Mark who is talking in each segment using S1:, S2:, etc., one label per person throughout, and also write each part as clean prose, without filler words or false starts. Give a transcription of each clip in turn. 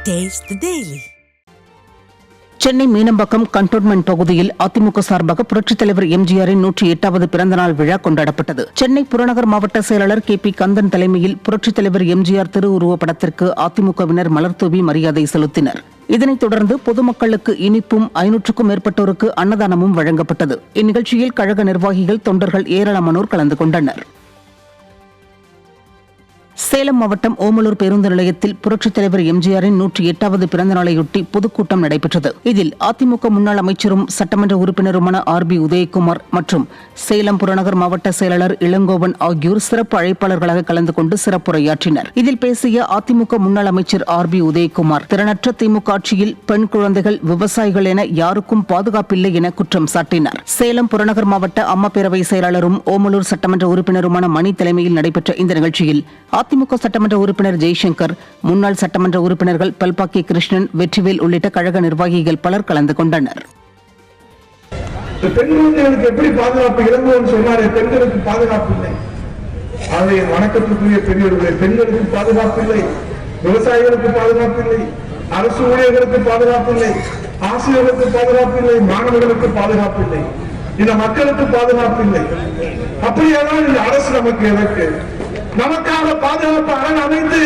S1: Taste the Daily.
S2: Chennai Meenambakkam cantonment பகுதியில் அதிமுக சார்பாக புரட்சித் தலைவர் எம்ஜிஆரின் 108வது பிறந்தநாள் விழா கொண்டாடப்பட்டது. சென்னை புறநகர் மாவட்ட செயலாளர் KP கந்தன் தலைமையில் புரட்சித் தலைவர் எம்ஜிஆர் திருவுருவப் படத்திற்கு அதிமுகவினர் மலர்தூவி மரியாதை செலுத்தினர். இதனைத் தொடர்ந்து பொதுமக்களுக்கு இனிப்பும் 500க்கும் மேற்பட்டோருக்கு அன்னதானமும் வழங்கப்பட்டது. இந்நிகழ்ச்சியில் கழக நிர்வாகிகள், தொண்டர்கள் ஏராளமானோர் கலந்து கொண்டனர். சேலம் மாவட்டம் ஓமலூர் பேருந்து நிலையத்தில் புரட்சித் தலைவர் எம்ஜிஆரின் 108வது பிறந்த நாளையொட்டி பொதுக்கூட்டம் நடைபெற்றது. இதில் அதிமுக முன்னாள் அமைச்சரும் சட்டமன்ற உறுப்பினருமான RB உதயகுமார் மற்றும் சேலம் புறநகர் மாவட்ட செயலாளர் இளங்கோவன் ஆகியோர் சிறப்பு அழைப்பாளர்களாக கலந்து கொண்டு சிறப்புரையாற்றினர். இதில் பேசிய அதிமுக முன்னாள் அமைச்சர் RB உதயகுமார், திறனற்ற திமுக ஆட்சியில் பெண் குழந்தைகள், விவசாயிகள் என யாருக்கும் பாதுகாப்பில்லை என குற்றம் சாட்டினார். சேலம் புறநகர் மாவட்ட அம்மா பேரவை செயலாளரும் ஓமலூர் சட்டமன்ற உறுப்பினருமான மணி தலைமையில் நடைபெற்ற இந்த நிகழ்ச்சியில் அதிமுக சட்டமன்ற உறுப்பினர் ஜெய்சங்கர், முன்னாள் சட்டமன்ற உறுப்பினர்கள் பல்பாக்கி கிருஷ்ணன், வெற்றிவேல் உள்ளிட்ட கழக நிர்வாகிகள் பலர் கலந்து கொண்டனர்.
S3: பெண்களுக்கு எப்படி பாதுகாப்பு இளங்கோவன் சொன்னாரே, பெண்களுக்கு பாதுகாப்பு இல்லை. அதை வணக்கத்துக்குரிய பெரியவர்களே, பெண்களுக்கு பாதுகாப்பு இல்லை, விவசாயிகளுக்கு பாதுகாப்பு இல்லை, அரசு ஊழியர்களுக்கு பாதுகாப்பு இல்லை, ஆசிரியர்களுக்கு பாதுகாப்பு இல்லை, மாணவர்களுக்கு பாதுகாப்பு இல்லை, இந்த மக்களுக்கு பாதுகாப்பு இல்லை. அப்படியானால் இந்த அரசு நமக்கு எதற்கு? நமக்காக பாதுகாப்பு அரண் அமைத்து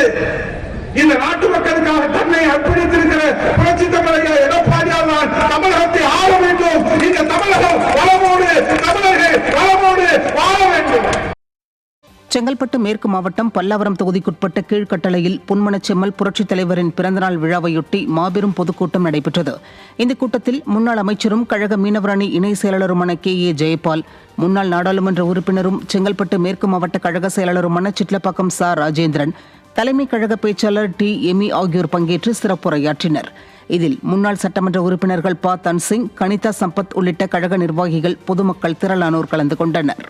S3: இந்த நாட்டு மக்களுக்காக தன்னை அர்ப்பணித்திருக்கிற புரட்சி தமிழக எடப்பாடியால் தான் தமிழகத்தை ஆள வேண்டும். இந்த தமிழகம் வளமோடு, தமிழர்கள் வளமோடு வாழ வேண்டும்.
S2: செங்கல்பட்டு மேற்கு மாவட்டம் பல்லாவரம் தொகுதிக்குட்பட்ட கீழ்கட்டளையில் பொன்மனச்செம்மல் புரட்சித் தலைவரின் பிறந்தநாள் விழாவையொட்டி மாபெரும் பொதுக்கூட்டம் நடைபெற்றது. இந்த கூட்டத்தில் முன்னாள் அமைச்சரும் கழக மீனவரணி இணை செயலாளருமான KA ஜெயபால், முன்னாள் நாடாளுமன்ற உறுப்பினரும் செங்கல்பட்டு மேற்கு மாவட்ட கழக செயலாளருமான சிட்லப்பாக்கம் ச ராஜேந்திரன், தலைமை கழக பேச்சாளர் T எமி ஆகியோர் பங்கேற்று சிறப்புரையாற்றினர். இதில் முன்னாள் சட்டமன்ற உறுப்பினர்கள் ப தன்சிங், கனிதா சம்பத் உள்ளிட்ட கழக நிர்வாகிகள், பொதுமக்கள் திரளானோர் கலந்து கொண்டனர்.